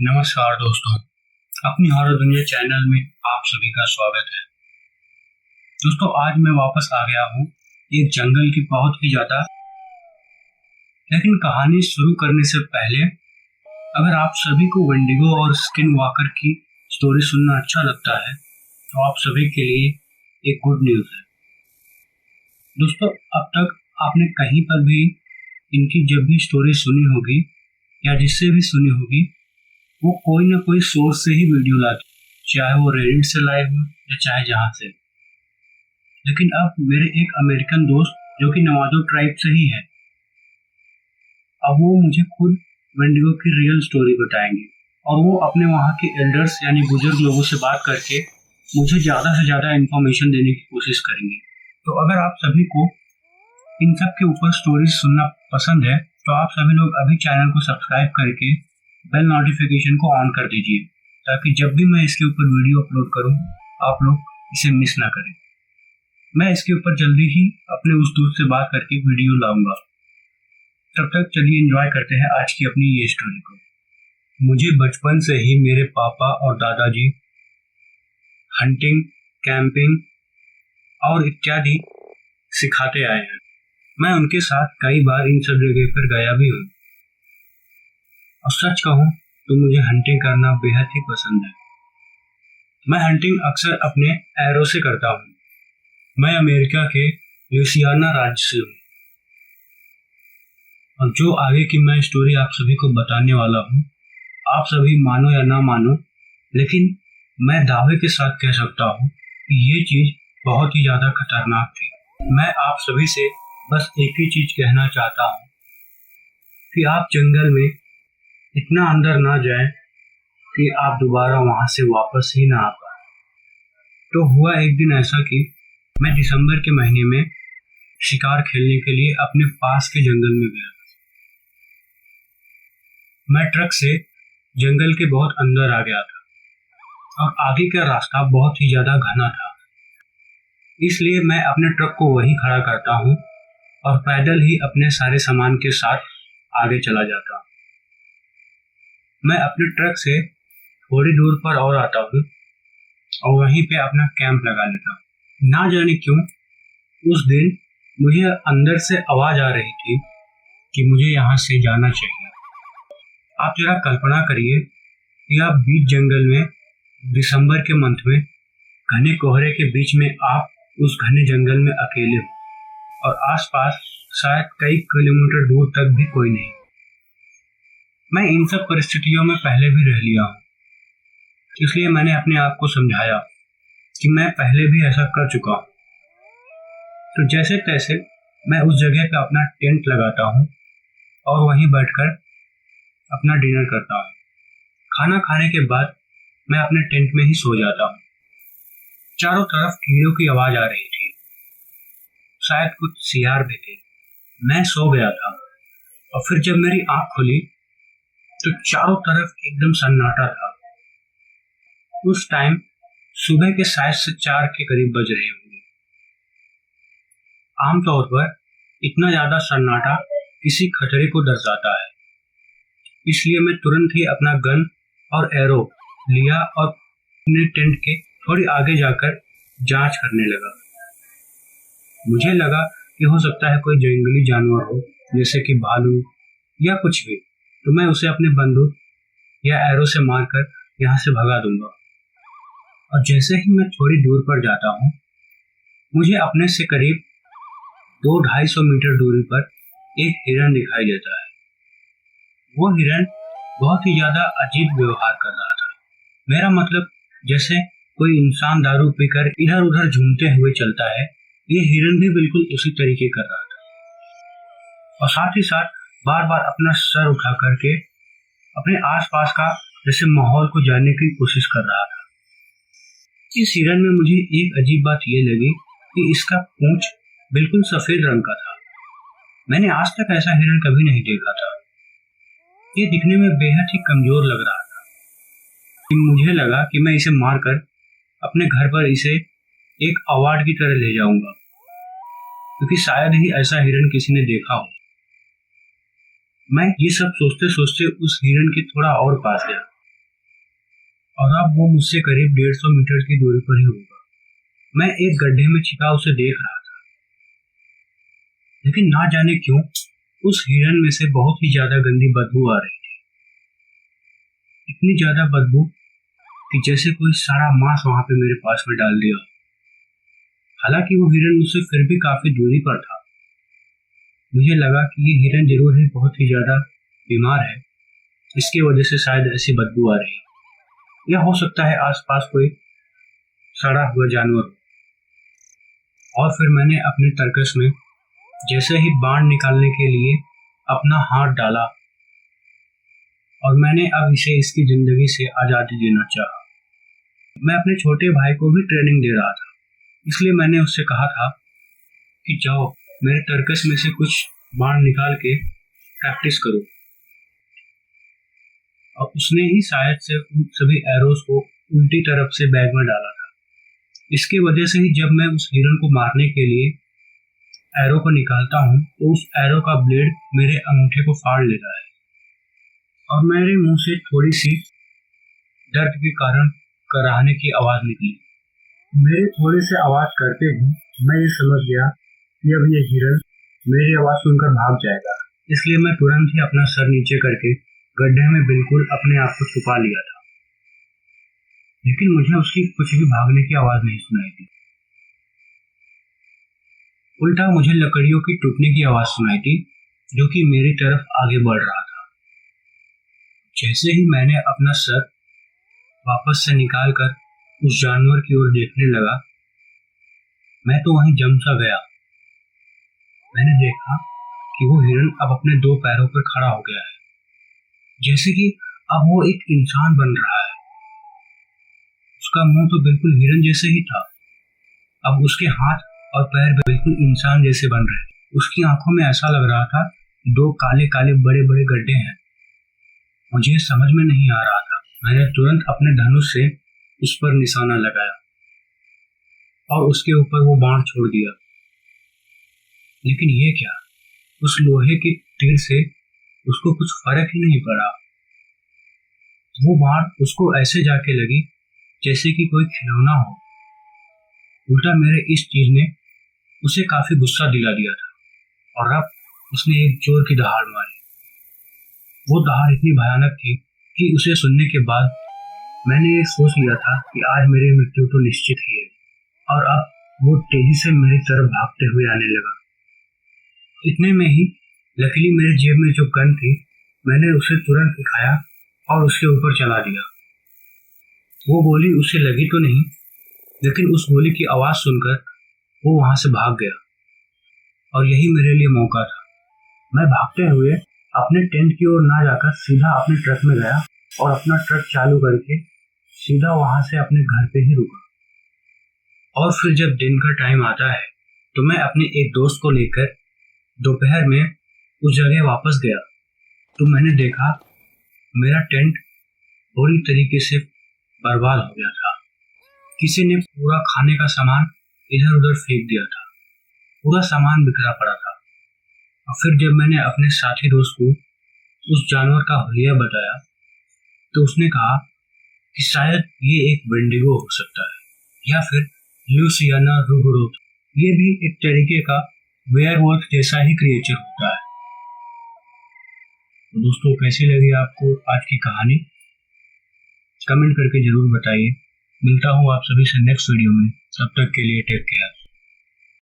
नमस्कार दोस्तों, अपनी हॉरर दुनिया चैनल में आप सभी का स्वागत है। दोस्तों, आज मैं वापस आ गया हूँ एक जंगल की बहुत ही ज्यादा। लेकिन कहानी शुरू करने से पहले अगर आप सभी को वेंडिगो और स्किन वॉकर की स्टोरी सुनना अच्छा लगता है तो आप सभी के लिए एक गुड न्यूज़ है। दोस्तों, अब तक आपने कहीं पर भी इनकी जब भी स्टोरी सुनी होगी या जिससे भी सुनी होगी, वो कोई ना कोई सोर्स से ही वीडियो लाते, चाहे वो रेडिट से लाए हो या चाहे जहां से। लेकिन अब मेरे एक अमेरिकन दोस्त जो कि नवाजो ट्राइब से ही है, अब वो मुझे खुद वेंडिगो की रियल स्टोरी बताएंगे और वो अपने वहाँ के एल्डर्स यानी बुजुर्ग लोगों से बात करके मुझे ज़्यादा से ज़्यादा इन्फॉर्मेशन देने की कोशिश करेंगे। तो अगर आप सभी को इन सब के ऊपर स्टोरीज सुनना पसंद है तो आप सभी लोग अभी चैनल को सब्सक्राइब करके बेल नोटिफिकेशन को ऑन कर दीजिए, ताकि जब भी मैं इसके ऊपर वीडियो अपलोड करूं आप लोग इसे मिस ना करें। मैं इसके ऊपर जल्दी ही अपने उस दोस्त से बात करके वीडियो लाऊंगा। तब तक चलिए एंजॉय करते हैं आज की अपनी ये स्टोरी को। मुझे बचपन से ही मेरे पापा और दादाजी हंटिंग, कैंपिंग और इत्यादि सिखाते आए हैं। मैं उनके साथ कई बार इन सब जगह पर गया भी हूँ और सच कहूँ तो मुझे हंटिंग करना बेहद ही पसंद है। मैं हंटिंग अक्सर अपने एरो से करता हूँ। मैं अमेरिका के लुइसियाना राज्य से हूँ और जो आगे की मैं स्टोरी आप सभी को बताने वाला हूँ, आप सभी मानो या ना मानो, लेकिन मैं दावे के साथ कह सकता हूँ कि ये चीज बहुत ही ज्यादा खतरनाक थी। मैं आप सभी से बस एक ही चीज कहना चाहता हूँ कि आप जंगल में इतना अंदर ना जाएं कि आप दोबारा वहां से वापस ही ना आ पाए। तो हुआ एक दिन ऐसा कि मैं दिसंबर के महीने में शिकार खेलने के लिए अपने पास के जंगल में गया। मैं ट्रक से जंगल के बहुत अंदर आ गया था और आगे का रास्ता बहुत ही ज्यादा घना था, इसलिए मैं अपने ट्रक को वहीं खड़ा करता हूँ और पैदल ही अपने सारे सामान के साथ आगे चला जाता हूँ। मैं अपने ट्रक से थोड़ी दूर पर और आता हूँ और वहीं पे अपना कैंप लगा लेता हूँ। ना जाने क्यों उस दिन मुझे अंदर से आवाज आ रही थी कि मुझे यहाँ से जाना चाहिए। आप जरा कल्पना करिए कि आप बीच जंगल में दिसंबर के मंथ में घने कोहरे के बीच में आप उस घने जंगल में अकेले हो और आसपास शायद कई किलोमीटर दूर तक भी कोई नहीं। मैं इन सब परिस्थितियों में पहले भी रह लिया हूँ, इसलिए मैंने अपने आप को समझाया कि मैं पहले भी ऐसा कर चुका हूँ। तो जैसे तैसे मैं उस जगह पे अपना टेंट लगाता हूँ और वहीं बैठकर अपना डिनर करता हूँ। खाना खाने के बाद मैं अपने टेंट में ही सो जाता हूँ। चारों तरफ कीड़ों की आवाज आ रही थी, शायद कुछ सियार भी थे। मैं सो गया था और फिर जब मेरी आंख खुली तो चारों तरफ एकदम सन्नाटा था। उस टाइम सुबह के शायद से 4 के करीब बज रहे होंगे। आमतौर पर इतना ज्यादा सन्नाटा किसी खतरे को दर्शाता है, इसलिए मैं तुरंत ही अपना गन और एरो लिया और अपने टेंट के थोड़ी आगे जाकर जांच करने लगा। मुझे लगा कि हो सकता है कोई जंगली जानवर हो, जैसे कि भालू या कुछ भी, तो मैं उसे अपने बंदूक या एरो से मारकर यहाँ से भगा दूंगा। और जैसे ही मैं थोड़ी दूर पर जाता हूँ, मुझे अपने से करीब 200-250 मीटर दूरी पर एक हिरन दिखाई देता है। वो हिरन बहुत ही ज्यादा अजीब व्यवहार कर रहा था। मेरा मतलब जैसे कोई इंसान दारू पीकर इधर उधर झूमते हुए चलता है, ये हिरन भी बिल्कुल उसी तरीके कर रहा था और साथ ही साथ बार बार अपना सर उठा करके अपने आसपास का जैसे माहौल को जानने की कोशिश कर रहा था। इस हिरन में मुझे एक अजीब बात ये लगी कि इसका पूंछ बिल्कुल सफेद रंग का था। मैंने आज तक ऐसा हिरन कभी नहीं देखा था। ये दिखने में बेहद ही कमजोर लग रहा था। मुझे लगा कि मैं इसे मारकर अपने घर पर इसे एक अवार्ड की तरह ले जाऊंगा, क्योंकि शायद ही ऐसा हिरन किसी ने देखा हो। मैं ये सब सोचते सोचते उस हिरन के थोड़ा और पास गया और अब वो मुझसे करीब 150 मीटर की दूरी पर ही होगा। मैं एक गड्ढे में छिपा उसे देख रहा था, लेकिन ना जाने क्यों उस हिरन में से बहुत ही ज्यादा गंदी बदबू आ रही थी। इतनी ज्यादा बदबू कि जैसे कोई सड़ा मांस वहां पे मेरे पास में डाल दिया। हालांकि वो हिरन मुझसे फिर भी काफी दूरी पर था। मुझे लगा कि ये हिरन जरूर ही बहुत ही ज्यादा बीमार है, इसकी वजह से शायद ऐसी बदबू आ रही है, या हो सकता है आसपास कोई सड़ा हुआ जानवर हो। और फिर मैंने अपने तरकश में जैसे ही बाण निकालने के लिए अपना हाथ डाला, और मैंने अब इसे इसकी जिंदगी से आजादी देना चाहा। मैं अपने छोटे भाई को भी ट्रेनिंग दे रहा था, इसलिए मैंने उससे कहा था कि जाओ मेरे तरकश में से कुछ बाण निकाल के प्रैक्टिस करो। और उसने ही शायद से उन सभी एरोज को उल्टी तरफ से बैग में डाला था। इसके वजह से ही जब मैं उस हिरन को मारने के लिए एरो को निकालता हूँ तो उस एरो का ब्लेड मेरे अंगूठे को फाड़ लेता है, और मेरे मुंह से थोड़ी सी दर्द के कारण कराहने की आवाज निकली। मेरे थोड़े से आवाज करते ही मैं ये समझ गया कि अब ये हिरन मेरी आवाज सुनकर भाग जाएगा, इसलिए मैं तुरंत ही अपना सर नीचे करके गड्ढे में बिल्कुल अपने आप को छुपा लिया था। लेकिन मुझे उसकी कुछ भी भागने की आवाज नहीं सुनाई दी। उल्टा मुझे लकड़ियों की टूटने की आवाज सुनाई दी, जो कि मेरी तरफ आगे बढ़ रहा था। जैसे ही मैंने अपना सर वापस से निकालकर उस जानवर की ओर देखने लगा, मैं तो वहीं जम सा गया। मैंने देखा कि वो हिरन अब अपने 2 पैरों पर खड़ा हो गया है, जैसे कि अब वो एक इंसान बन रहा है। उसका मुंह तो बिल्कुल हिरन जैसे ही था, अब उसके हाथ और पैर बिल्कुल इंसान जैसे बन रहे हैं। उसकी आंखों में ऐसा लग रहा था 2 काले काले बड़े बड़े गड्ढे हैं। मुझे समझ में नहीं आ रहा था। मैंने तुरंत अपने धनुष से उस पर निशाना लगाया और उसके ऊपर वो बाण छोड़ दिया। लेकिन ये क्या, उस लोहे की तीर से उसको कुछ फर्क ही नहीं पड़ा। वो बाण उसको ऐसे जाके लगी जैसे कि कोई खिलौना हो। उल्टा मेरे इस चीज ने उसे काफी गुस्सा दिला दिया था, और अब उसने एक जोर की दहाड़ मारी। वो दहाड़ इतनी भयानक थी कि उसे सुनने के बाद मैंने ये सोच लिया था कि आज मेरी मृत्यु तो निश्चित ही है। और अब वो तेजी से मेरी तरफ भागते हुए आने लगा। इतने में ही लकीली मेरे जेब में जो गन थी, मैंने उसे तुरंत उठाया और उसके ऊपर चला दिया। वो गोली उसे लगी तो नहीं, लेकिन उस गोली की आवाज सुनकर वो वहां से भाग गया, और यही मेरे लिए मौका था। मैं भागते हुए अपने टेंट की ओर ना जाकर सीधा अपने ट्रक में गया और अपना ट्रक चालू करके सीधा वहां से अपने घर पे ही रुका। और फिर जब दिन का टाइम आता है तो मैं अपने एक दोस्त को लेकर दोपहर में उस जगह वापस गया, तो मैंने देखा मेरा टेंट पूरी तरीके से बर्बाद हो गया था। किसी ने पूरा खाने का सामान इधर उधर फेंक दिया था, पूरा सामान बिखरा पड़ा था। और फिर जब मैंने अपने साथी दोस्त को उस जानवर का हुलिया बताया, तो उसने कहा कि शायद ये एक वेंडिगो हो सकता है, या फिर ल्यूसियाना रूगरोथ। ये भी एक तरीके का वेयरवॉल्फ जैसा ही क्रिएचर होता है। तो दोस्तों, कैसी लगी आपको आज की कहानी? कमेंट करके जरूर बताइए। मिलता हूँ आप सभी से नेक्स्ट वीडियो में। तब तक के लिए टेक केयर।